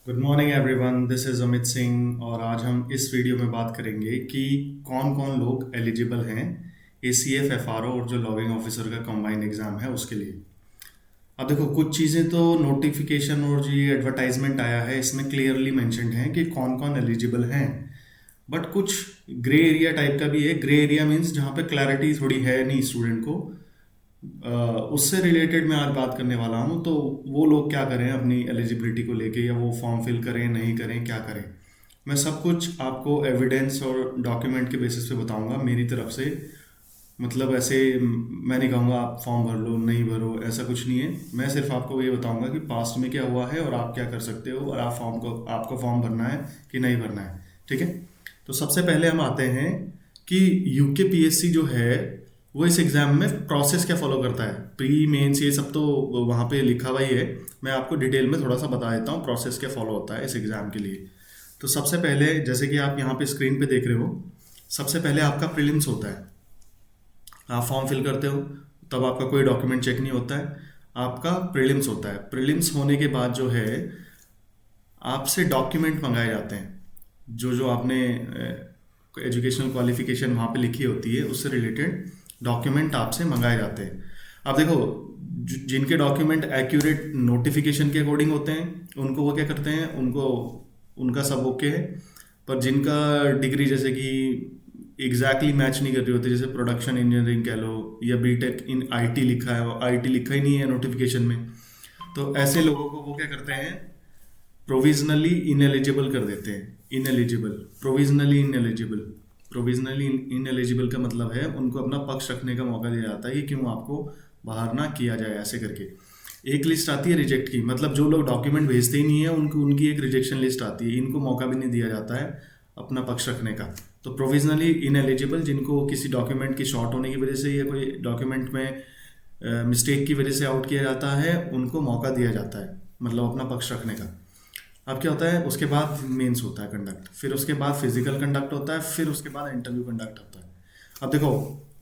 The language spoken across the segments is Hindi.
Good morning everyone, this is Amit Singh और आज हम इस वीडियो में बात करेंगे कि कौन कौन लोग एलिजिबल हैं ACF FRO और जो लॉगिंग ऑफिसर का कंबाइंड एग्ज़ाम है उसके लिए। अब देखो, कुछ चीज़ें तो नोटिफिकेशन और जो ये एडवर्टाइजमेंट आया है इसमें क्लियरली मेंशन्ड है कि कौन कौन एलिजिबल हैं, बट कुछ ग्रे एरिया टाइप का भी है। ग्रे एरिया मीन्स जहाँ पे क्लैरिटी थोड़ी है नहीं स्टूडेंट को। अ, उससे रिलेटेड मैं आज बात करने वाला हूँ। तो वो लोग क्या करें अपनी एलिजिबिलिटी को लेके, या वो फॉर्म फिल करें नहीं करें क्या करें, मैं सब कुछ आपको एविडेंस और डॉक्यूमेंट के बेसिस पे बताऊंगा मेरी तरफ से। मतलब ऐसे मैं नहीं कहूँगा आप फॉर्म भर लो नहीं भरो, ऐसा कुछ नहीं है। मैं सिर्फ आपको ये बताऊंगा कि पास्ट में क्या हुआ है और आप क्या कर सकते हो, और आप आपको फॉर्म भरना है कि नहीं भरना है। ठीक है। तो सबसे पहले हम आते हैं कि UKPSC जो है वो इस एग्ज़ाम में प्रोसेस क्या फॉलो करता है। प्री मेंस ये सब तो वहाँ पे लिखा हुआ ही है, मैं आपको डिटेल में थोड़ा सा बता देता हूँ प्रोसेस क्या फॉलो होता है इस एग्ज़ाम के लिए। तो सबसे पहले, जैसे कि आप यहाँ पे स्क्रीन पे देख रहे हो, सबसे पहले आपका प्रीलिम्स होता है। आप फॉर्म फिल करते हो, तब आपका कोई डॉक्यूमेंट चेक नहीं होता है, आपका प्रीलिम्स होता है। प्रीलिम्स होने के बाद जो है आपसे डॉक्यूमेंट मंगाए जाते हैं, जो जो आपने एजुकेशनल क्वालिफिकेशन वहाँ पे लिखी होती है उससे रिलेटेड डॉक्यूमेंट आपसे मंगाए जाते हैं। अब देखो, जिनके डॉक्यूमेंट एक्यूरेट नोटिफिकेशन के अकॉर्डिंग होते हैं उनको वो क्या करते हैं, उनको उनका सब ओके है। पर जिनका डिग्री जैसे कि एग्जैक्टली मैच नहीं कर रही होती, जैसे प्रोडक्शन इंजीनियरिंग कह लो या बीटेक इन IT लिखा है, IT लिखा ही नहीं है नोटिफिकेशन में, तो ऐसे लोगों को वो क्या करते हैं, प्रोविजनली इनएलिजिबल कर देते हैं। Ineligible, provisionally ineligible. Provisionally ineligible का मतलब है उनको अपना पक्ष रखने का मौका दिया जाता है कि क्यों आपको बाहर ना किया जाए, ऐसे करके। एक लिस्ट आती है रिजेक्ट की, मतलब जो लोग डॉक्यूमेंट भेजते ही नहीं है उनको, उनकी एक रिजेक्शन लिस्ट आती है। इनको मौका भी नहीं दिया जाता है अपना पक्ष रखने का। तो प्रोविजनली इनएलिजिबल, जिनको किसी डॉक्यूमेंट की शॉर्ट होने की वजह से या कोई डॉक्यूमेंट में मिस्टेक की वजह से आउट किया जाता है, उनको मौका दिया जाता है मतलब अपना पक्ष रखने का। अब क्या होता है, उसके बाद मेंस होता है कंडक्ट, फिर उसके बाद फिजिकल कंडक्ट होता है, फिर उसके बाद इंटरव्यू कंडक्ट होता है। अब देखो,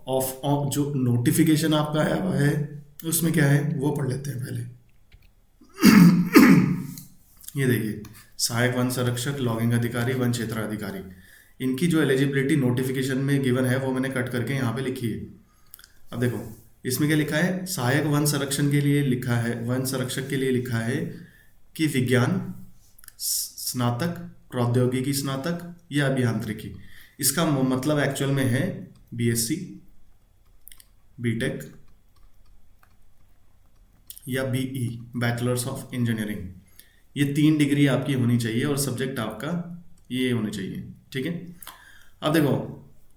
ऑफ ऑफ जो नोटिफिकेशन आपका आया हुआ है उसमें क्या है वो पढ़ लेते हैं पहले। ये देखिए, सहायक वन संरक्षक, लॉगिंग अधिकारी, वन क्षेत्र अधिकारी, इनकी जो एलिजिबिलिटी नोटिफिकेशन में गिवन है वो मैंने कट करके यहाँ पे लिखी है। अब देखो, इसमें क्या लिखा है, सहायक वन संरक्षण के लिए लिखा है, वन संरक्षक के लिए लिखा है कि विज्ञान स्नातक, प्रौद्योगिकी स्नातक या अभियांत्रिकी। इसका मतलब एक्चुअल में है BSc, बीटेक या BE, बैचलर्स ऑफ इंजीनियरिंग। ये 3 डिग्री आपकी होनी चाहिए और सब्जेक्ट आपका ये होने चाहिए। ठीक है। अब देखो,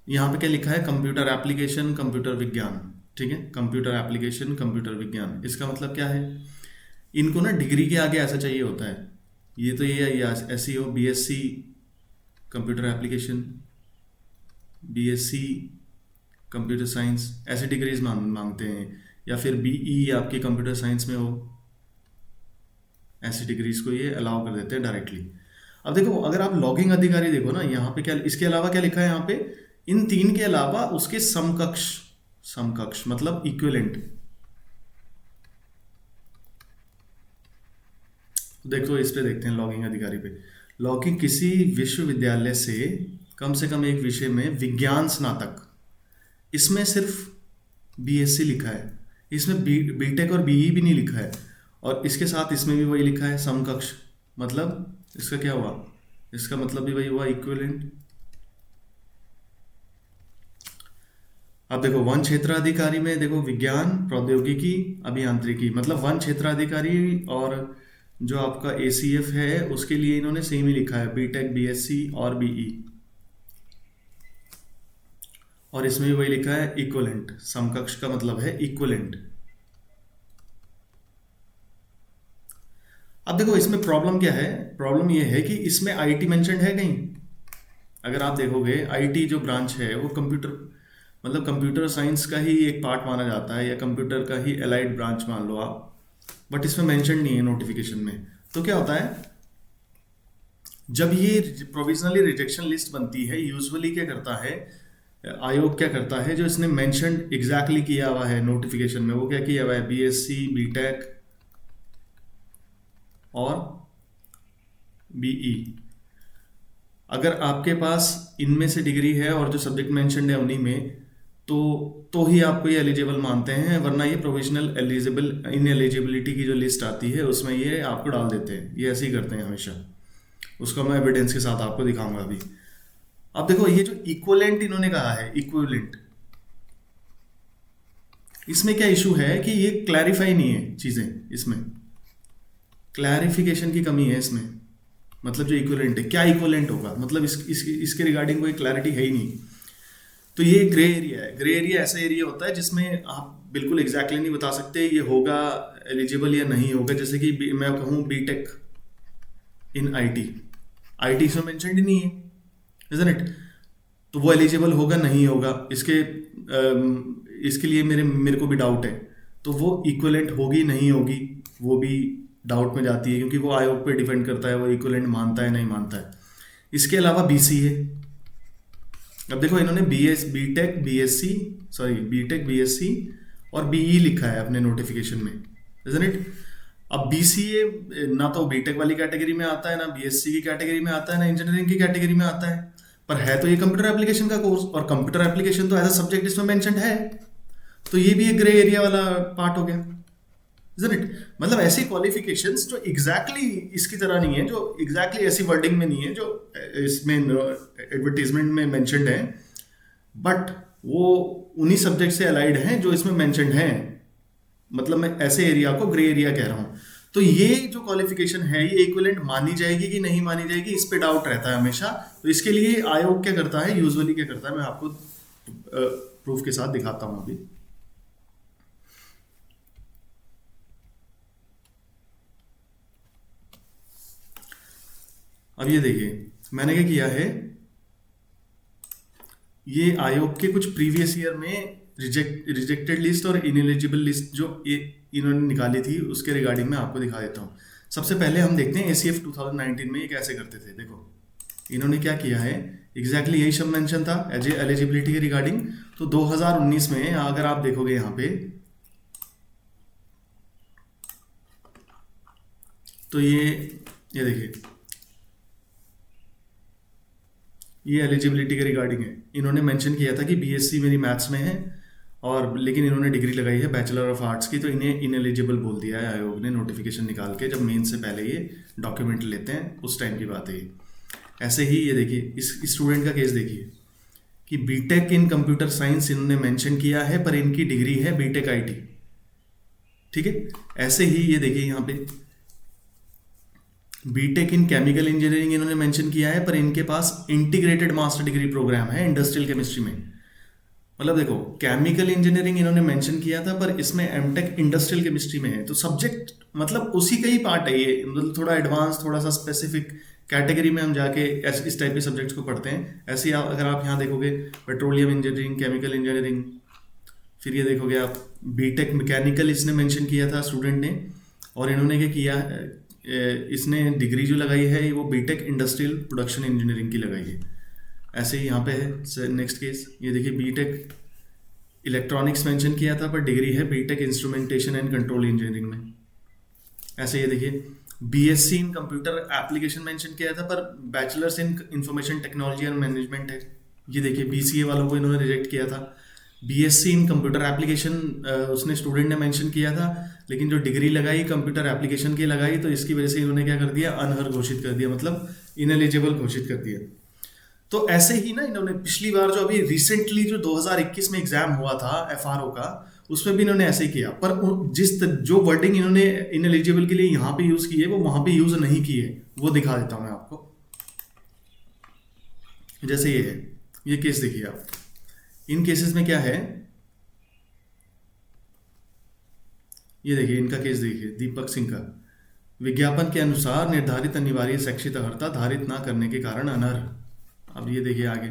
यहाँ पे क्या लिखा है, कंप्यूटर एप्लीकेशन, कंप्यूटर विज्ञान। ठीक है, कंप्यूटर एप्लीकेशन, कंप्यूटर विज्ञान, इसका मतलब क्या है, इनको ना डिग्री के आगे ऐसा चाहिए होता है। ये तो ये ऐसी हो BSc computer application, BSc computer science, ऐसी डिग्रीज मांगते हैं। या फिर BE आपके कंप्यूटर साइंस में हो, ऐसी डिग्रीज को ये अलाउ कर देते हैं डायरेक्टली। अब देखो, अगर आप लॉगिंग अधिकारी देखो ना, यहाँ पे क्या, इसके अलावा क्या लिखा है यहाँ पे, इन 3 के अलावा उसके समकक्ष। समकक्ष मतलब इक्विवेलेंट। देखो, इस पे देखते हैं लॉगिंग अधिकारी पे। लॉगिंग किसी विश्वविद्यालय से कम एक विषय में विज्ञान स्नातक, इसमें सिर्फ BSc लिखा है, इसमें बीटेक और BE भी नहीं लिखा है। और इसके साथ इसमें भी वही लिखा है समकक्ष, मतलब इसका क्या हुआ, इसका मतलब भी वही हुआ इक्विवेलेंट। अब देखो, वन क्षेत्राधिकारी में देखो, विज्ञान, प्रौद्योगिकी, अभियांत्रिकी, मतलब वन क्षेत्राधिकारी और जो आपका ACF है उसके लिए इन्होंने सेम ही लिखा है, बीटेक, BSc और BE। और इसमें भी वही लिखा है इक्वलेंट, समकक्ष का मतलब है इक्वलेंट। अब देखो, इसमें प्रॉब्लम क्या है, प्रॉब्लम ये है कि इसमें IT मेंशन्ड है कहीं। अगर आप देखोगे, IT जो ब्रांच है वो कंप्यूटर, मतलब कंप्यूटर साइंस का ही एक पार्ट माना जाता है, या कंप्यूटर का ही एलाइड ब्रांच मान लो आप, बट इसमें मेंशन नहीं है नोटिफिकेशन में। तो क्या होता है, जब ये प्रोविजनली रिजेक्शन लिस्ट बनती है, यूजुअली क्या करता है आयोग, क्या करता है, जो इसने मेंशन एग्जैक्टली किया हुआ है नोटिफिकेशन में, वो क्या किया हुआ है, BSc, बीटेक और बीई, अगर आपके पास इनमें से डिग्री है और जो सब्जेक्ट मेंशन्ड है उन्हीं में, तो ही आपको ये एलिजिबल मानते हैं, वरना ये प्रोविजनल एलिजिबल इन एलिजिबिलिटी की जो लिस्ट आती है उसमें ये आपको डाल देते हैं। ये ऐसे ही करते हैं हमेशा। उसको मैं एविडेंस के साथ आपको दिखाऊंगा अभी। अब देखो ये जो इक्विवेलेंट इन्होंने कहा है, इक्विवेलेंट, इसमें क्या इशू है कि ये क्लैरिफाई नहीं है चीजें, इसमें क्लैरिफिकेशन की कमी है इसमें। मतलब जो इक्विवेलेंट है, क्या इक्विवेलेंट होगा, मतलब इसके रिगार्डिंग कोई क्लैरिटी है ही नहीं। तो ये ग्रे एरिया है। ग्रे एरिया ऐसा एरिया होता है जिसमें आप बिल्कुल एग्जैक्टली नहीं बता सकते ये होगा एलिजिबल या नहीं होगा। जैसे कि मैं कहूँ बीटेक इन आईटी, आईटी इसमें मेंशन्ड ही नहीं है, इजंट इट? तो वो एलिजिबल होगा नहीं होगा, इसके लिए मेरे को भी डाउट है। तो वो इक्विवेलेंट होगी नहीं होगी वो भी डाउट में जाती है, क्योंकि वो आयोग पे डिपेंड करता है वो इक्विवेलेंट मानता है नहीं मानता है। इसके अलावा बीसी है। अब देखो इन्होंने बीटेक बीएससी और बीई लिखा है अपने नोटिफिकेशन में, इजंट इट? अब बीसीए ना तो बीटेक वाली कैटेगरी में आता है, ना बीएससी की कैटेगरी में आता है, ना इंजीनियरिंग की कैटेगरी में आता है, पर है तो ये कंप्यूटर एप्लीकेशन का कोर्स, और कंप्यूटर एप्लीकेशन तो एज अ सब्जेक्ट इसमें मेंशन्ड है। तो ये भी एक ग्रे एरिया वाला पार्ट हो गया, इजंट इट? मतलब ऐसी क्वालिफिकेशंस जो एग्जैक्टली इसकी तरह नहीं है, जो एग्जैक्टली ऐसी वर्डिंग में नहीं है जो इसमें एडवर्टीजमेंट में मेंशन्ड है, बट वो उन्हीं सब्जेक्ट से अलाइड हैं जो इसमें मेंशन्ड हैं। मतलब मैं ऐसे एरिया को ग्रे एरिया कह रहा हूं। तो ये जो क्वालिफिकेशन है ये इक्विवेलेंट मानी जाएगी कि नहीं मानी जाएगी, इस पे डाउट रहता है हमेशा। तो इसके लिए आयोग क्या करता है, यूजुअली क्या करता है, मैं आपको प्रूफ के साथ दिखाता हूं अभी। अब ये देखिए मैंने क्या किया है, ये आयोग के कुछ प्रीवियस ईयर में रिजेक्टेड लिस्ट और इनएलिजिबल लिस्ट जो इन्होंने निकाली थी उसके रिगार्डिंग में आपको दिखा देता हूँ। सबसे पहले हम देखते हैं एसीएफ 2019 में ये कैसे करते थे। देखो इन्होंने क्या किया है, एग्जैक्टली यही सब मेंशन था एलिजिबिलिटी के रिगार्डिंग। तो 2019 में अगर आप देखोगे यहाँ पे, तो ये देखिए ये एलिजिबिलिटी के रिगार्डिंग है। इन्होंने मेंशन किया था कि बीएससी मेरी मैथ्स में है, और लेकिन इन्होंने डिग्री लगाई है बैचलर ऑफ आर्ट्स की, तो इन्हें इनएलिजिबल बोल दिया है आयोग ने नोटिफिकेशन निकाल के। जब मेन से पहले ये डॉक्यूमेंट लेते हैं उस टाइम की बात है ये। ऐसे ही ये देखिए इस स्टूडेंट का केस देखिए कि बीटेक इन कंप्यूटर साइंस इन्होंने मेंशन किया है, पर इनकी डिग्री है बीटेक आईटी, ठीक है। ऐसे ही ये देखिए यहाँ पे बीटेक इन केमिकल इंजीनियरिंग इन्होंने मेंशन किया है, पर इनके पास इंटीग्रेटेड मास्टर डिग्री प्रोग्राम है इंडस्ट्रियल केमिस्ट्री में। मतलब देखो केमिकल इंजीनियरिंग इन्होंने मेंशन किया था, पर इसमें एमटेक इंडस्ट्रियल केमिस्ट्री में है। तो सब्जेक्ट मतलब उसी का ही पार्ट है ये, मतलब थोड़ा एडवांस, थोड़ा सा स्पेसिफिक कैटेगरी में हम जाके इस टाइप के सब्जेक्ट्स को पढ़ते हैं। ऐसे ही अगर आप यहाँ देखोगे पेट्रोलियम इंजीनियरिंग, केमिकल इंजीनियरिंग, फिर ये देखोगे आप बीटेक मैकेनिकल इसने मेंशन किया था स्टूडेंट ने, और इन्होंने क्या किया, इसने डिग्री जो लगाई है वो बीटेक इंडस्ट्रियल प्रोडक्शन इंजीनियरिंग की लगाई है। ऐसे ही यहाँ पे है नेक्स्ट केस, ये देखिए बीटेक इलेक्ट्रॉनिक्स मेंशन किया था, पर डिग्री है BTech instrumentation and control engineering में। ऐसे ये देखिए BSc in computer application mention किया था, पर bachelors in information technology and management है। ये देखिए बीसीए वालों को इन्होंने रिजेक्ट किया था। बीएससी इन कंप्यूटर एप्लीकेशन उसने स्टूडेंट ने मेंशन किया था, लेकिन जो डिग्री लगाई कंप्यूटर एप्लीकेशन की लगाई, तो इसकी वजह से इन्होंने क्या कर दिया, अनहर घोषित कर दिया, मतलब इनएलिजिबल घोषित कर दिया। तो ऐसे ही ना इन्होंने पिछली बार जो अभी रिसेंटली जो 2021 में एग्जाम हुआ था एफआरओ का, उसमें भी इन्होंने ऐसे ही किया, पर जो वर्डिंग इन्होंने इनएलिजिबल के लिए यहाँ पे यूज की है वो वहां पे यूज नहीं की है। वो दिखा देता हूं मैं आपको। जैसे ये है, ये केस देखिए आप, इन केसेस में क्या है, ये देखिए इनका केस देखिए, दीपक सिंह का, विज्ञापन के अनुसार निर्धारित अनिवार्य शैक्षिक अर्हता धारित ना करने के कारण अनर्ह। अब ये देखिए आगे,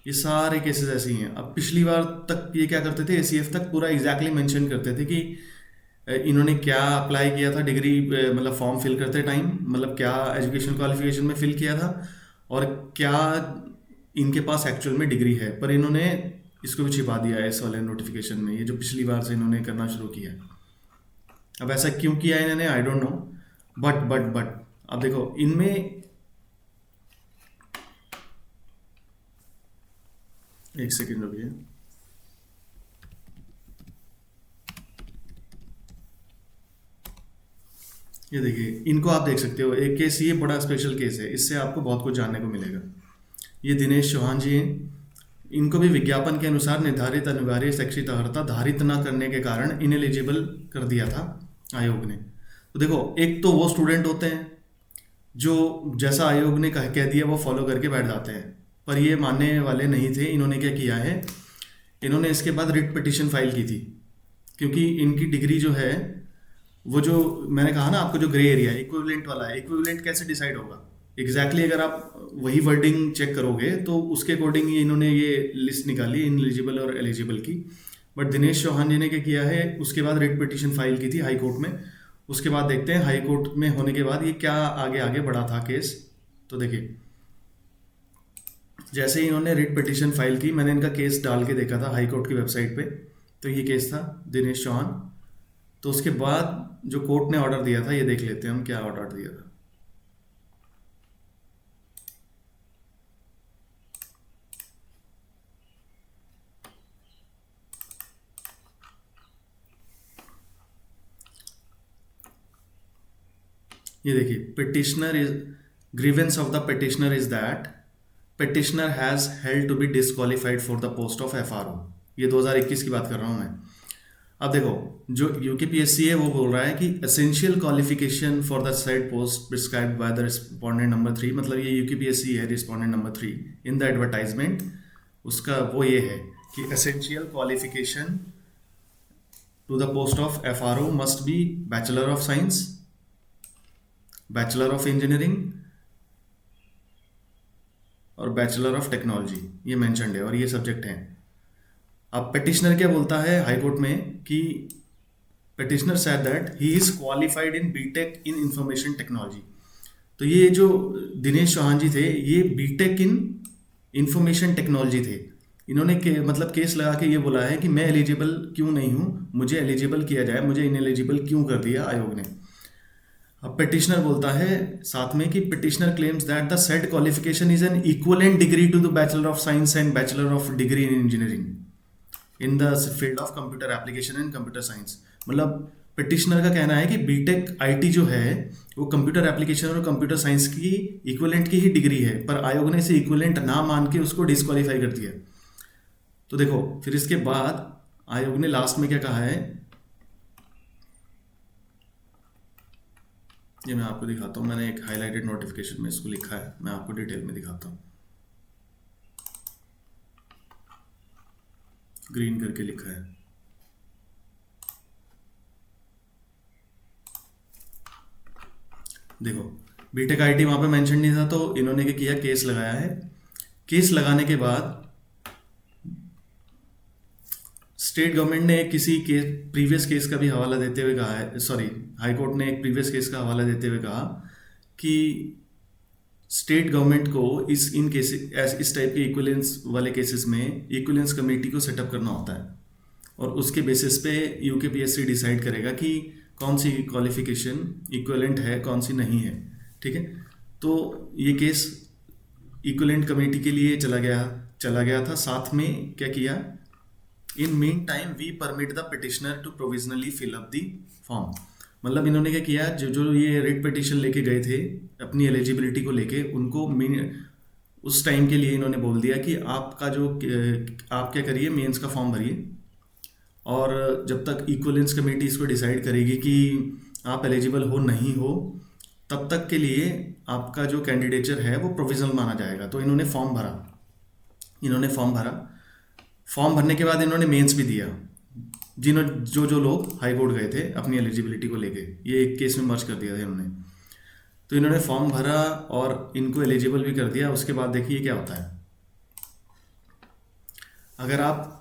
ये सारे केसेस ऐसे ही हैं। अब पिछली बार तक ये क्या करते थे, एसीएफ तक पूरा एग्जैक्टली मेंशन करते थे कि इन्होंने क्या अप्लाई किया था डिग्री, मतलब फॉर्म फिल करते टाइम, मतलब क्या एजुकेशन क्वालिफिकेशन में फिल किया था, और क्या इनके पास एक्चुअल में डिग्री है। पर इन्होंने इसको भी छिपा दिया है इस वाले नोटिफिकेशन में, ये जो पिछली बार से इन्होंने करना शुरू किया। अब ऐसा क्यों किया इन्होंने, आई डोंट नो, बट अब देखो इनमें, एक सेकेंड रुकिए। ये देखिए, इनको आप देख सकते हो, एक केस ये बड़ा स्पेशल केस है, इससे आपको बहुत कुछ जानने को मिलेगा। ये दिनेश चौहान जी हैं। इनको भी विज्ञापन के अनुसार निर्धारित अनिवार्य शैक्षिक अर्हता धारित न करने के कारण इनएलिजिबल कर दिया था आयोग ने। तो देखो, एक तो वो स्टूडेंट होते हैं जो जैसा आयोग ने कह दिया वो फॉलो करके बैठ जाते हैं, पर ये मानने वाले नहीं थे। इन्होंने क्या किया है, इन्होंने इसके बाद रिट पिटीशन फाइल की थी, क्योंकि इनकी डिग्री जो है, वो जो मैंने कहा ना आपको, जो ग्रे एरिया इक्विवेलेंट वाला है, इक्विवेलेंट कैसे डिसाइड होगा एग्जैक्टली अगर आप वही वर्डिंग चेक करोगे तो उसके अकॉर्डिंग ही इन्होंने ये लिस्ट निकाली इनएलिजिबल और एलिजिबल की। बट दिनेश चौहान जी ने क्या किया है, उसके बाद रिट पिटीशन फाइल की थी हाई कोर्ट में। उसके बाद देखते हैं हाई कोर्ट में होने के बाद ये क्या आगे आगे बढ़ा था केस। तो देखिए, जैसे ही इन्होंने रिट पिटीशन फाइल की, मैंने इनका केस डाल के देखा था हाई कोर्ट की वेबसाइट पे, तो ये केस था दिनेश चौहान। तो उसके बाद जो कोर्ट ने ऑर्डर दिया था, ये देख लेते हैं हम क्या ऑर्डर दिया था। ये देखिए, petitioner is grievance of the petitioner is that petitioner has held to be disqualified for the post of FRO. ये 2021 की बात कर रहा हूँ मैं। अब देखो, जो यूकेपीएससी है वो बोल रहा है कि essential qualification for the said post prescribed by the respondent number 3, मतलब ये यूकेपीएससी है respondent number 3 in the advertisement. उसका वो ये है कि essential qualification to the post of FRO must be bachelor of science, bachelor of engineering और बैचलर ऑफ टेक्नोलॉजी, ये मेंशन्ड है और ये सब्जेक्ट हैं। अब पिटिशनर क्या बोलता है हाई कोर्ट में कि petitioner said that he is qualified in BTech in information technology. तो ये जो दिनेश चौहान जी थे, ये बीटेक इन इंफॉर्मेशन टेक्नोलॉजी थे। इन्होंने मतलब केस लगा के ये बोला है कि मैं एलिजिबल क्यों नहीं हूँ, मुझे एलिजिबल किया जाए, मुझे इनएलिजिबल क्यों कर दिया आयोग ने। अब पिटिशनर बोलता है साथ में कि petitioner claims that the said qualification is an equivalent degree to the bachelor of science and bachelor of degree in engineering in the field of computer application and computer science. मतलब पिटिशनर का कहना है कि बीटेक आईटी जो है वो कंप्यूटर एप्लीकेशन और कंप्यूटर साइंस की इक्विवेलेंट की ही डिग्री है, पर आयोग ने इसे इक्विवेलेंट ना मान के उसको डिस्क्वालीफाई कर दिया। तो देखो, फिर इसके बाद आयोग ने लास्ट में क्या कहा है, ये मैं आपको दिखाता हूँ। मैंने एक हाईलाइटेड नोटिफिकेशन में इसको लिखा है, मैं आपको डिटेल में दिखाता हूँ। ग्रीन करके लिखा है। देखो, बीटेक आईटी वहाँ पे मेंशन नहीं था, तो इन्होंने क्या किया, केस लगाया है। केस लगाने के बाद स्टेट गवर्नमेंट ने किसी केस प्रीवियस केस का भी हवाला देते हुए कहा है, सॉरी हाई कोर्ट ने एक प्रीवियस केस का हवाला देते हुए कहा कि स्टेट गवर्नमेंट को इन केसेस, इस टाइप के इक्विवेलेंस वाले केसेस में इक्विवेलेंस कमेटी को सेटअप करना होता है, और उसके बेसिस पे यूकेपीएससी डिसाइड करेगा कि कौन सी क्वालिफिकेशन इक्विवेलेंट है, कौन सी नहीं है। ठीक है, तो ये केस इक्विवेलेंट कमेटी के लिए चला गया था। साथ में क्या किया, in mean time we permit the petitioner to provisionally fill up the form. मतलब इन्होंने क्या किया, जो ये रिट पिटिशन लेके गए थे अपनी एलिजिबिलिटी को लेके, उनको उस टाइम के लिए इन्होंने बोल दिया कि आपका आप क्या करिए, मेंस का फॉर्म भरिए, और जब तक इक्विवेलेंस कमेटी इसको डिसाइड करेगी कि आप एलिजिबल हो नहीं हो, तब तक के लिए आपका जो कैंडिडेचर है वो प्रोविजनल माना जाएगा। तो इन्होंने फॉर्म भरा। फॉर्म भरने के बाद इन्होंने मेंस भी दिया। जो लोग हाई कोर्ट गए थे अपनी एलिजिबिलिटी को लेके, ये एक केस में मर्ज कर दिया था इन्होंने। तो इन्होंने फॉर्म भरा और इनको एलिजिबल भी कर दिया। उसके बाद देखिए क्या होता है, अगर आप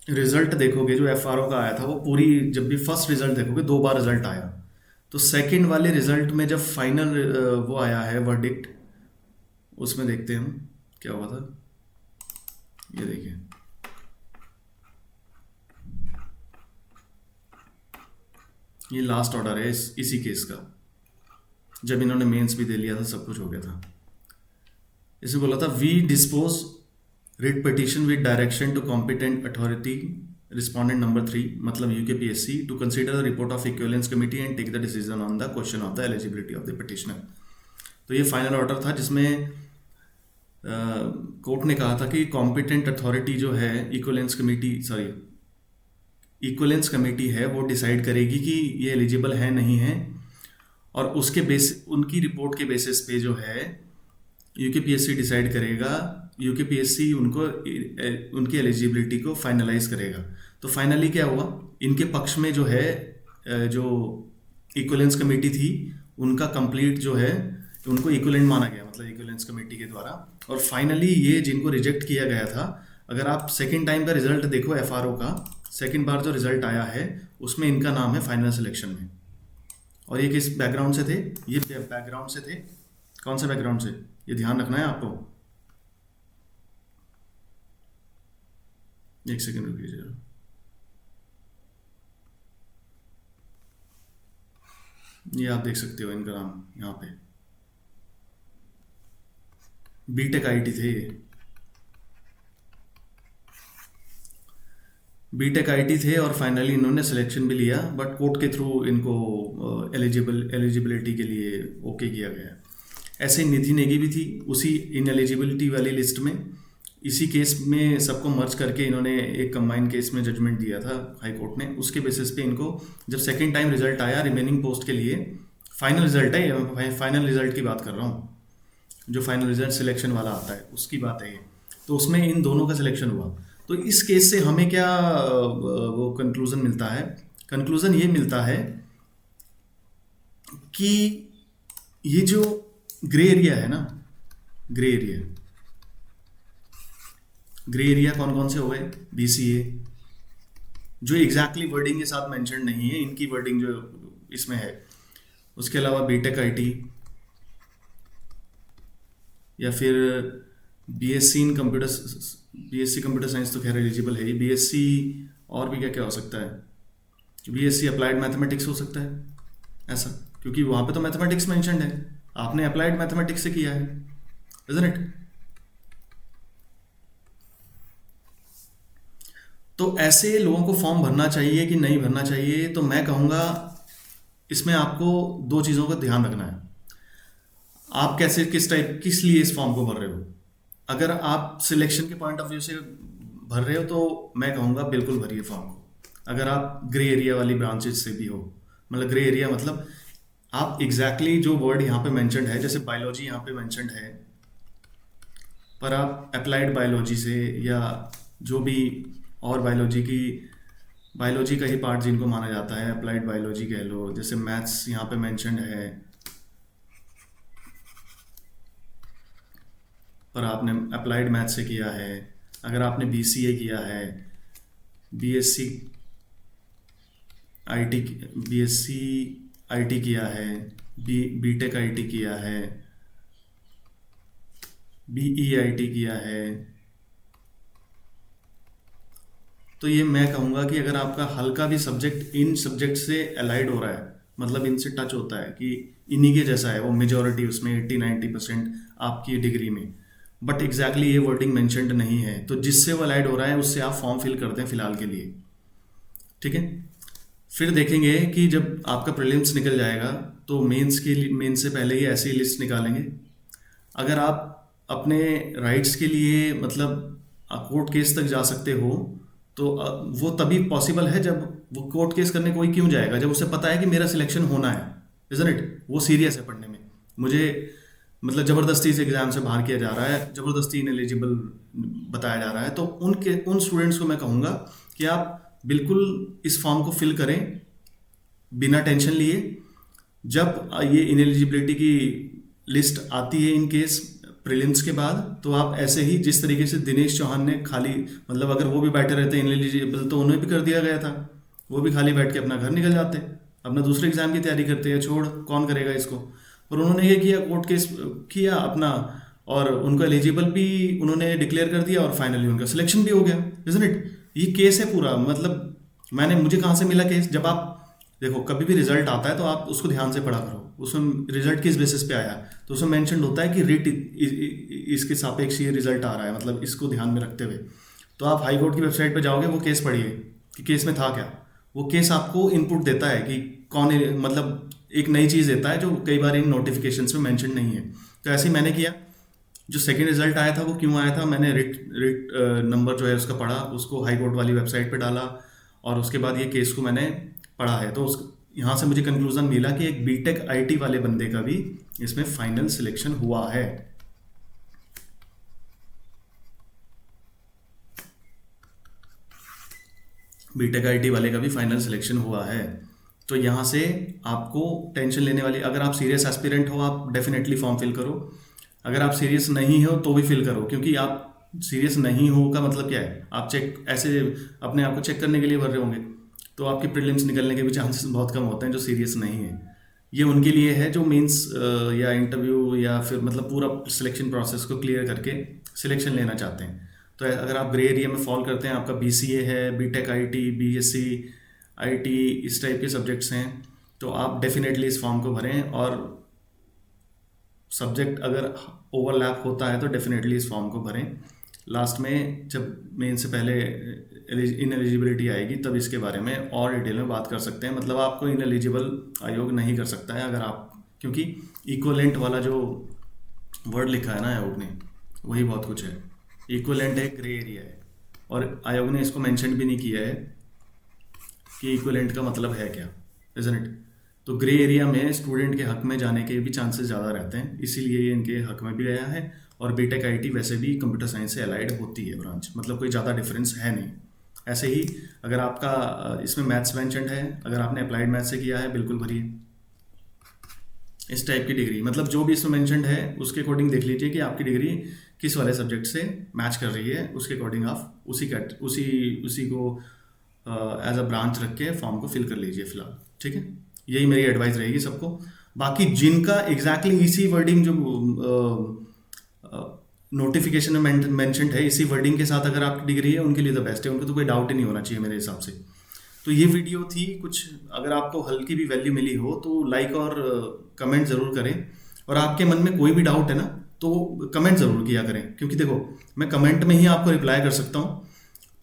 रिजल्ट देखोगे जो एफआरओ का आया था, वो पूरी, जब भी फर्स्ट रिजल्ट देखोगे 2 बार रिजल्ट आया, तो सेकंड वाले रिजल्ट में जब फाइनल वो आया है वर्डिक्ट, उसमें देखते हैं हम क्या हुआ था। ये देखिए, ये लास्ट ऑर्डर है इसी केस का, जब इन्होंने मेंस भी दे लिया था, सब कुछ हो गया था। इसे बोला था we dispose writ petition with direction to competent authority respondent number 3 मतलब UKPSC to consider the report of equivalence committee and take the decision on the question of the eligibility of the petitioner. तो ये फाइनल ऑर्डर था जिसमें कोर्ट ने कहा था कि कॉम्पिटेंट अथॉरिटी जो है इक्विवेलेंस कमेटी है वो डिसाइड करेगी कि ये एलिजिबल है नहीं है, और उसके उनकी रिपोर्ट के बेसिस पे जो है यूकेपीएससी डिसाइड करेगा, यूकेपीएससी उनकी एलिजिबिलिटी को फाइनलाइज करेगा। तो फाइनली क्या हुआ, इनके पक्ष में जो है जो इक्विवेलेंस कमेटी थी उनका कंप्लीट जो है उनको इक्विवेलेंट माना गया, मतलब इक्विवेलेंस कमेटी के द्वारा। और फाइनली ये जिनको रिजेक्ट किया गया था, अगर आप सेकेंड टाइम का रिजल्ट देखो एफआरओ का, सेकेंड बार जो रिजल्ट आया है उसमें इनका नाम है फाइनल सिलेक्शन में। और ये किस बैकग्राउंड से थे, ये बैकग्राउंड से थे, कौन से बैकग्राउंड से, ये ध्यान रखना है आपको। एक सेकेंड रुकिए जरा, ये आप देख सकते हो इनका नाम यहाँ पे, बीटेक आईटी थे, बीटेक आईटी थे। और फाइनली इन्होंने सिलेक्शन भी लिया, बट कोर्ट के थ्रू इनको एलिजिबिलिटी के लिए ओके किया गया। ऐसे निधि नेगी भी थी उसी इनएलिजिबिलिटी वाली लिस्ट में। इसी केस में सबको मर्ज करके इन्होंने एक कंबाइन केस में जजमेंट दिया था हाई कोर्ट ने। उसके बेसिस पे इनको जब सेकेंड टाइम रिजल्ट आया रिमेनिंग पोस्ट के लिए, फाइनल रिजल्ट है, फाइनल रिजल्ट की बात कर रहा हूँ, जो फाइनल रिजल्ट सिलेक्शन वाला आता है उसकी बात है ये। तो उसमें इन दोनों का सिलेक्शन हुआ। तो इस केस से हमें क्या वो कंक्लूजन मिलता है, कंक्लूजन ये मिलता है कि ये जो ग्रे एरिया है ना, ग्रे एरिया कौन कौन से हो गए, बीसीए जो एग्जैक्टली वर्डिंग के साथ मेंशन नहीं है, इनकी वर्डिंग जो इसमें है। उसके अलावा बीटेक आईटी, या फिर बीएससी इन कंप्यूटर साइंस तो खैर एलिजिबल है ही, बीएससी और भी क्या क्या हो सकता है, बीएससी अप्लाइड मैथमेटिक्स हो सकता है ऐसा, क्योंकि वहाँ पे तो मैथमेटिक्स मेंशन्ड है, आपने अप्लाइड मैथमेटिक्स से किया है, इज़न्ट इट। तो ऐसे लोगों को फॉर्म भरना चाहिए कि नहीं भरना चाहिए, तो मैं कहूँगा इसमें आपको दो चीज़ों का ध्यान रखना है। आप कैसे किस लिए इस फॉर्म को भर रहे हो। अगर आप सिलेक्शन के पॉइंट ऑफ व्यू से भर रहे हो तो मैं कहूँगा बिल्कुल भरिए फॉर्म को। अगर आप ग्रे एरिया वाली ब्रांचेज से भी हो, मतलब ग्रे एरिया मतलब आप एग्जैक्टली जो वर्ड यहाँ पे मेंशन्ड है, जैसे बायोलॉजी यहाँ पे मेंशन्ड है, पर आप अप्लाइड बायोलॉजी से या जो भी और बायोलॉजी का ही पार्ट जिनको माना जाता है, अप्लाइड बायोलॉजी कह लो, जैसे मैथ्स यहाँ पे मेंशन्ड है, पर आपने अप्लाइड मैथ्स से किया है, अगर आपने बीसीए किया है, बीएससी आईटी किया है, बीटेक आईटी किया है, बीईआईटी किया है, तो ये मैं कहूँगा कि अगर आपका हल्का भी सब्जेक्ट इन सब्जेक्ट से अलाइड हो रहा है, मतलब इनसे टच होता है कि इन्हीं के जैसा है, वो मेजॉरिटी उसमें 80-90% आपकी डिग्री में, बट एग्जैक्टली ये वर्डिंग मेंशन्ड नहीं है, तो जिससे वो अलाइड हो रहा है उससे आप फॉर्म फिल कर दें फिलहाल के लिए, ठीक है। फिर देखेंगे कि जब आपका प्रीलिम्स निकल जाएगा तो मेंस से पहले ही ऐसी लिस्ट निकालेंगे। अगर आप अपने राइट्स के लिए मतलब कोर्ट केस तक जा सकते हो तो वो तभी पॉसिबल है जब वो कोर्ट केस करने कोई क्यों जाएगा, जब उसे पता है कि मेरा सिलेक्शन होना है, इज़न्ट इट। वो सीरियस है पढ़ने में, मुझे मतलब ज़बरदस्ती से एग्ज़ाम से बाहर किया जा रहा है, ज़बरदस्ती इनएलिजिबल बताया जा रहा है, तो उन स्टूडेंट्स को मैं कहूँगा कि आप बिल्कुल इस फॉर्म को फिल करें बिना टेंशन लिए। जब ये इनएलिजिबिलिटी की लिस्ट आती है इन केस प्रीलिम्स के बाद, तो आप ऐसे ही जिस तरीके से दिनेश चौहान ने खाली मतलब अगर वो भी बैठे रहते इनएलिजिबल तो उन्हें भी कर दिया गया था, वो भी खाली बैठ के अपना घर निकल जाते, अपना दूसरे एग्ज़ाम की तैयारी करते हैं, छोड़ कौन करेगा इसको। और उन्होंने ये किया, कोर्ट केस किया अपना, और उनको एलिजिबल भी उन्होंने डिक्लेयर कर दिया और फाइनली उनका सिलेक्शन भी हो गया, इज़न्ट इट। ये केस है पूरा, मतलब मुझे कहाँ से मिला केस, जब आप देखो कभी भी रिजल्ट आता है तो आप उसको ध्यान से पढ़ा करो, उसमें रिजल्ट किस बेसिस पे आया, तो उसमें मेंशन होता है कि रिट इसके सापेक्ष ये रिजल्ट आ रहा है, मतलब इसको ध्यान में रखते हुए। तो आप हाई कोर्ट की वेबसाइट पे जाओगे, वो केस पढ़िए कि केस में था क्या। वो केस आपको इनपुट देता है कि कौन, मतलब एक नई चीज़ देता है जो कई बार इन नोटिफिकेशंस में मेंशन नहीं है। तो ऐसे ही मैंने किया, जो सेकंड रिजल्ट आया था वो क्यों आया था, मैंने रिट रिट नंबर जो है उसका पढ़ा, उसको हाई कोर्ट वाली वेबसाइट पे डाला, और उसके बाद ये केस को मैंने पढ़ा है। तो उस यहाँ से मुझे कंक्लूजन मिला कि एक बीटेक आईटी वाले बंदे का भी इसमें फाइनल सिलेक्शन हुआ है। बीटेक आईटी वाले का भी फाइनल सिलेक्शन हुआ है। तो यहाँ से आपको टेंशन लेने वाली, अगर आप सीरियस एस्पिरेंट हो आप डेफिनेटली फॉर्म फिल करो, अगर आप सीरियस नहीं हो तो भी फिल करो, क्योंकि आप सीरियस नहीं हो का मतलब क्या है, आप चेक ऐसे अपने आप को चेक करने के लिए भर रहे होंगे, तो आपके प्रीलिम्स निकलने के भी चांसेस बहुत कम होते हैं जो सीरियस नहीं है। ये उनके लिए है जो मेंस या इंटरव्यू या फिर मतलब पूरा सिलेक्शन प्रोसेस को क्लियर करके सिलेक्शन लेना चाहते हैं। तो अगर आप ग्रे एरिया में फॉल करते हैं, आपका बीसीए है, बीटेक आईटी, बीएससी आईटी, इस टाइप के सब्जेक्ट्स हैं, तो आप डेफिनेटली इस फॉर्म को भरें। और सब्जेक्ट अगर ओवरलैप होता है तो डेफिनेटली इस फॉर्म को भरें। लास्ट में जब मेन से पहले इनएलिजिबिलिटी आएगी तब इसके बारे में और डिटेल में बात कर सकते हैं। मतलब आपको इनएलिजिबल आयोग नहीं कर सकता है अगर आप, क्योंकि इक्वलेंट वाला जो वर्ड लिखा है ना आयोग ने, वही बहुत कुछ है। इक्वलेंट है, ग्रे एरिया है, और आयोग ने इसको मेंशन भी नहीं किया है कि इक्वलेंट का मतलब है क्या, इजंट इट। तो ग्रे एरिया में स्टूडेंट के हक में जाने के भी चांसेस ज़्यादा रहते हैं, इसीलिए ये इनके हक में भी गया है। और बीटेक आईटी वैसे भी कंप्यूटर साइंस से अलाइड होती है ब्रांच, मतलब कोई ज़्यादा डिफरेंस है नहीं। ऐसे ही अगर आपका इसमें मैथ्स मेंशन्ड है, अगर आपने अप्लाइड मैथ्स से किया है बिल्कुल भरिए इस टाइप की डिग्री, मतलब जो भी इसमें मेंशन्ड है उसके अकॉर्डिंग देख लीजिए कि आपकी डिग्री किस वाले सब्जेक्ट से मैच कर रही है, उसके अकॉर्डिंग आप उसी को एज अ ब्रांच रख के फॉर्म को फिल कर लीजिए फिलहाल, ठीक है। यही मेरी एडवाइस रहेगी सबको। बाकी जिनका एग्जैक्टली इसी वर्डिंग जो नोटिफिकेशन में मेंशन्ड है, इसी वर्डिंग के साथ अगर आपकी डिग्री है, उनके लिए तो बेस्ट है, उनको तो कोई डाउट ही नहीं होना चाहिए मेरे हिसाब से। तो ये वीडियो थी कुछ, अगर आपको हल्की भी वैल्यू मिली हो तो लाइक और कमेंट ज़रूर करें। और आपके मन में कोई भी डाउट है ना तो कमेंट ज़रूर किया करें, क्योंकि देखो मैं कमेंट में ही आपको रिप्लाई कर सकता हूँ।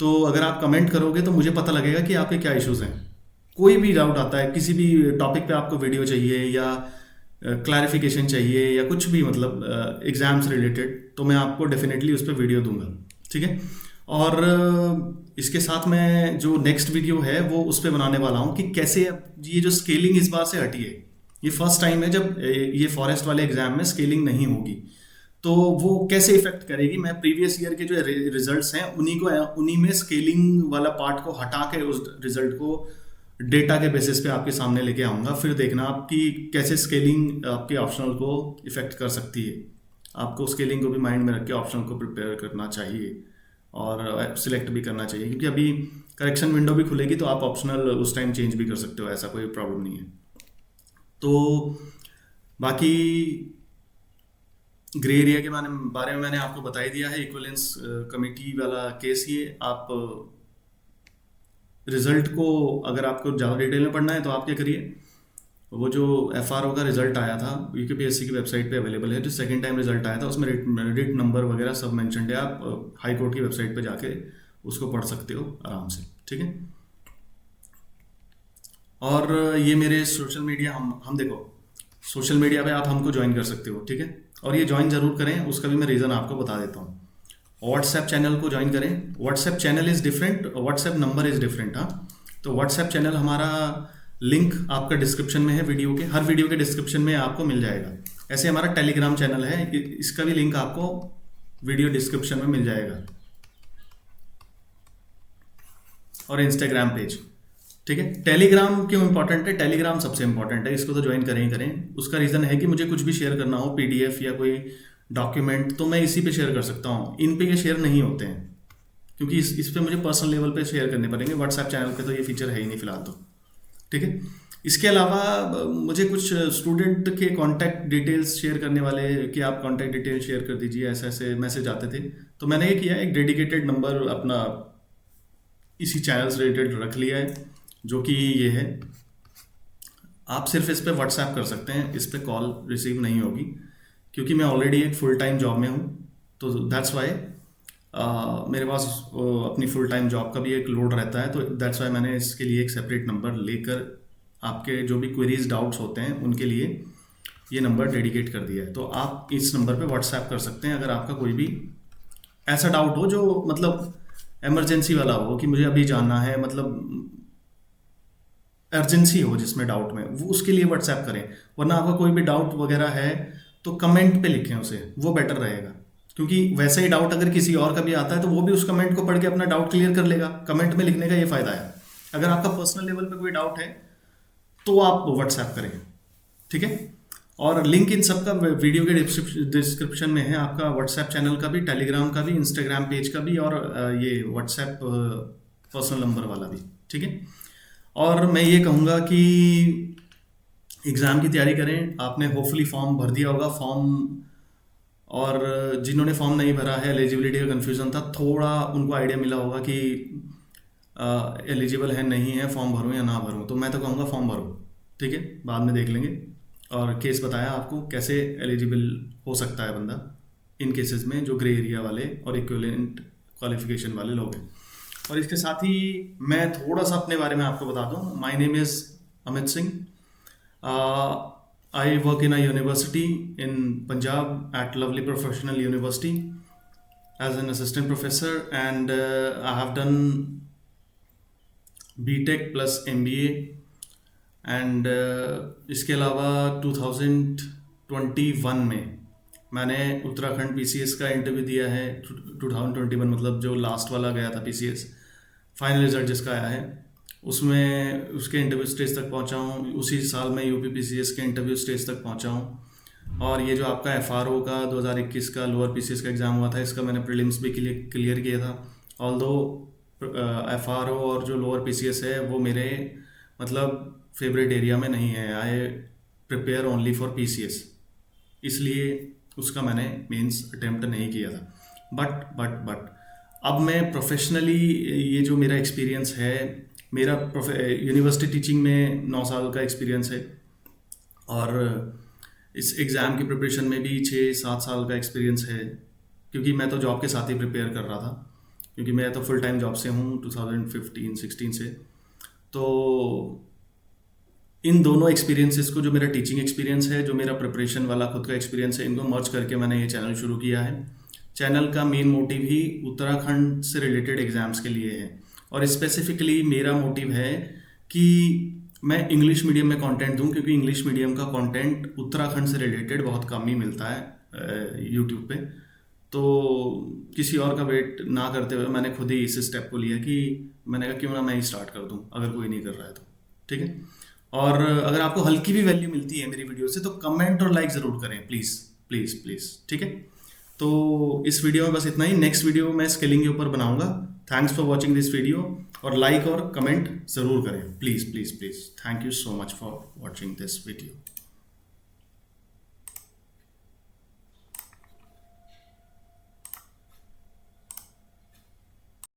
तो अगर आप कमेंट करोगे तो मुझे पता लगेगा कि आपके क्या इश्यूज़ हैं। कोई भी डाउट आता है, किसी भी टॉपिक पे आपको वीडियो चाहिए या क्लैरिफिकेशन चाहिए या कुछ भी, मतलब एग्ज़ाम्स रिलेटेड, तो मैं आपको डेफिनेटली उस पर वीडियो दूंगा, ठीक है। और इसके साथ मैं जो नेक्स्ट वीडियो है वो उस पर बनाने वाला हूँ कि कैसे ये जो स्केलिंग इस बार से हटी है, ये फर्स्ट टाइम है जब ये फॉरेस्ट वाले एग्जाम में स्केलिंग नहीं होगी, तो वो कैसे इफेक्ट करेगी। मैं प्रीवियस ईयर के जो रिजल्ट्स हैं उन्हीं में स्केलिंग वाला पार्ट को हटा के उस रिजल्ट को डेटा के बेसिस पे आपके सामने लेके आऊँगा। फिर देखना आपकी कैसे स्केलिंग आपके ऑप्शनल को इफेक्ट कर सकती है। आपको स्केलिंग को भी माइंड में रख के ऑप्शनल को प्रिपेयर करना चाहिए और सिलेक्ट भी करना चाहिए, क्योंकि अभी करेक्शन विंडो भी खुलेगी तो आप ऑप्शनल उस टाइम चेंज भी कर सकते हो, ऐसा कोई प्रॉब्लम नहीं है। तो बाकी ग्रे एरिया के बारे में मैंने आपको बता ही दिया है। इक्विवेलेंस कमेटी वाला केस, ये आप रिजल्ट को अगर आपको ज़्यादा डिटेल में पढ़ना है तो आप क्या करिए, वो जो एफआरओ का रिजल्ट आया था यूकेपीएससी की वेबसाइट पे अवेलेबल है, जो सेकंड टाइम रिजल्ट आया था उसमें रिट नंबर वगैरह सब मेंशन्ड है। आप हाई कोर्ट की वेबसाइट पे जाके उसको पढ़ सकते हो आराम से, ठीक है। और ये मेरे सोशल मीडिया, हम देखो सोशल मीडिया पे आप हमको ज्वाइन कर सकते हो, ठीक है। और ये ज्वाइन ज़रूर करें, उसका भी मैं रीज़न आपको बता देता हूँ। व्हाट्सएप चैनल को ज्वाइन करें। WhatsApp channel is different, WhatsApp number is different. हाँ, तो व्हाट्सएप चैनल हमारा लिंक आपका डिस्क्रिप्शन में है, वीडियो के हर वीडियो के डिस्क्रिप्शन में आपको मिल जाएगा। ऐसे हमारा टेलीग्राम चैनल है, इसका भी लिंक आपको वीडियो डिस्क्रिप्शन में मिल जाएगा, और इंस्टाग्राम पेज, ठीक है। टेलीग्राम क्यों इंपॉर्टेंट है? टेलीग्राम सबसे इंपॉर्टेंट है, इसको तो ज्वाइन करें ही करें। उसका रीज़न है कि मुझे कुछ भी शेयर करना हो, पीडीएफ या कोई डॉक्यूमेंट, तो मैं इसी पे शेयर कर सकता हूँ। इन पे ये शेयर नहीं होते हैं, क्योंकि इस पे मुझे पर्सनल लेवल पे शेयर करने पड़ेंगे। व्हाट्सएप चैनल पे तो ये फीचर है ही नहीं फिलहाल, तो ठीक है। इसके अलावा मुझे कुछ स्टूडेंट के कॉन्टैक्ट डिटेल्स शेयर करने वाले कि आप कॉन्टैक्ट डिटेल शेयर कर दीजिए, ऐसे ऐसे मैसेज आते थे, तो मैंने ये किया, एक डेडिकेटेड नंबर अपना इसी चैनल से रिलेटेड रख लिया है, जो कि ये है आप सिर्फ इस पे व्हाट्सएप कर सकते हैं, इस पे कॉल रिसीव नहीं होगी, क्योंकि मैं ऑलरेडी एक फुल टाइम जॉब में हूँ, तो दैट्स वाई मेरे पास अपनी फुल टाइम जॉब का भी एक लोड रहता है, तो दैट्स वाई मैंने इसके लिए एक सेपरेट नंबर लेकर आपके जो भी क्वेरीज डाउट्स होते हैं उनके लिए ये नंबर डेडिकेट कर दिया है। तो आप इस नंबर पे व्हाट्सएप कर सकते हैं अगर आपका कोई भी ऐसा डाउट हो जो मतलब इमरजेंसी वाला हो, कि मुझे अभी जानना है, मतलब अर्जेंसी हो जिसमें डाउट में, वो उसके लिए व्हाट्सएप करें। वरना आपका कोई भी डाउट वगैरह है तो कमेंट पे लिखें उसे, वो बेटर रहेगा, क्योंकि वैसा ही डाउट अगर किसी और का भी आता है तो वो भी उस कमेंट को पढ़ के अपना डाउट क्लियर कर लेगा। कमेंट में लिखने का ये फ़ायदा है। अगर आपका पर्सनल लेवल पे कोई डाउट है तो आप व्हाट्सएप करें, ठीक है। और लिंक इन सबका वीडियो के डिस्क्रिप्शन में है, आपका व्हाट्सएप चैनल का भी, टेलीग्राम का भी, इंस्टाग्राम पेज का भी, और ये व्हाट्सएप पर्सनल नंबर वाला भी, ठीक है। और मैं ये कहूँगा कि एग्ज़ाम की तैयारी करें। आपने होपफुली फॉर्म भर दिया होगा, और जिन्होंने फॉर्म नहीं भरा है, एलिजिबिलिटी का कन्फ्यूज़न था, थोड़ा उनको आइडिया मिला होगा कि एलिजिबल है नहीं है, फॉर्म भरूँ या ना भरूँ। तो मैं तो कहूँगा फॉर्म भरो, ठीक है, बाद में देख लेंगे। और केस बताया आपको कैसे एलिजिबल हो सकता है बंदा इन केसेस में जो ग्रे एरिया वाले और इक्विवेलेंट क्वालिफिकेशन वाले लोग हैं। और इसके साथ ही मैं थोड़ा सा अपने बारे में आपको बता दूं। My name is Amit Singh. I work in a university in Punjab at Lovely Professional University as an assistant professor, and I have done BTech plus MBA, एंड इसके अलावा 2021 में मैंने उत्तराखंड PCS का इंटरव्यू दिया है। 2021 मतलब जो लास्ट वाला गया था PCS, फाइनल रिजल्ट जिसका आया है, उसमें उसके इंटरव्यू स्टेज तक पहुंचा हूँ। उसी साल मैं UP PCS के इंटरव्यू स्टेज तक पहुंचा हूँ। और ये जो आपका FRO का 2021 का लोअर PCS का एग्ज़ाम हुआ था, इसका मैंने प्रीलिम्स भी क्लियर किया था। ऑल्दो FRO और जो लोअर PCS है वो मेरे मतलब फेवरेट एरिया में नहीं है। I prepare only for PCS, इसलिए उसका मैंने मेंस अटेम्प्ट नहीं किया था। बट अब मैं प्रोफेशनली, ये जो मेरा एक्सपीरियंस है, मेरा यूनिवर्सिटी टीचिंग में 9 साल का एक्सपीरियंस है, और इस एग्ज़ाम की प्रिपरेशन में भी 6-7 साल का एक्सपीरियंस है, क्योंकि मैं तो जॉब के साथ ही प्रिपेयर कर रहा था, क्योंकि मैं तो फुल टाइम जॉब से हूँ 2015-16 से। तो इन दोनों एक्सपीरियंसेस को, जो मेरा टीचिंग एक्सपीरियंस है, जो मेरा प्रिपरेशन वाला खुद का एक्सपीरियंस है, इनको मर्ज करके मैंने ये चैनल शुरू किया है। चैनल का मेन मोटिव ही उत्तराखंड से रिलेटेड एग्ज़ाम्स के लिए है, और स्पेसिफिकली मेरा मोटिव है कि मैं इंग्लिश मीडियम में कंटेंट दूं, क्योंकि इंग्लिश मीडियम का कंटेंट उत्तराखंड से रिलेटेड बहुत कम ही मिलता है यूट्यूब पे। तो किसी और का वेट ना करते हुए मैंने खुद ही इस स्टेप को लिया कि मैंने कहा क्यों ना मैं ही स्टार्ट कर दूं, अगर कोई नहीं कर रहा है तो, ठीक है। और अगर आपको हल्की भी वैल्यू मिलती है मेरी वीडियो से तो कमेंट और लाइक ज़रूर करें, प्लीज़ प्लीज़ प्लीज़, ठीक है। तो इस वीडियो में बस इतना ही। नेक्स्ट वीडियो मैं स्किलिंग के ऊपर बनाऊंगा। Thanks for watching this video, और लाइक और कमेंट ज़रूर करें, please please please. Thank you so much for watching this video.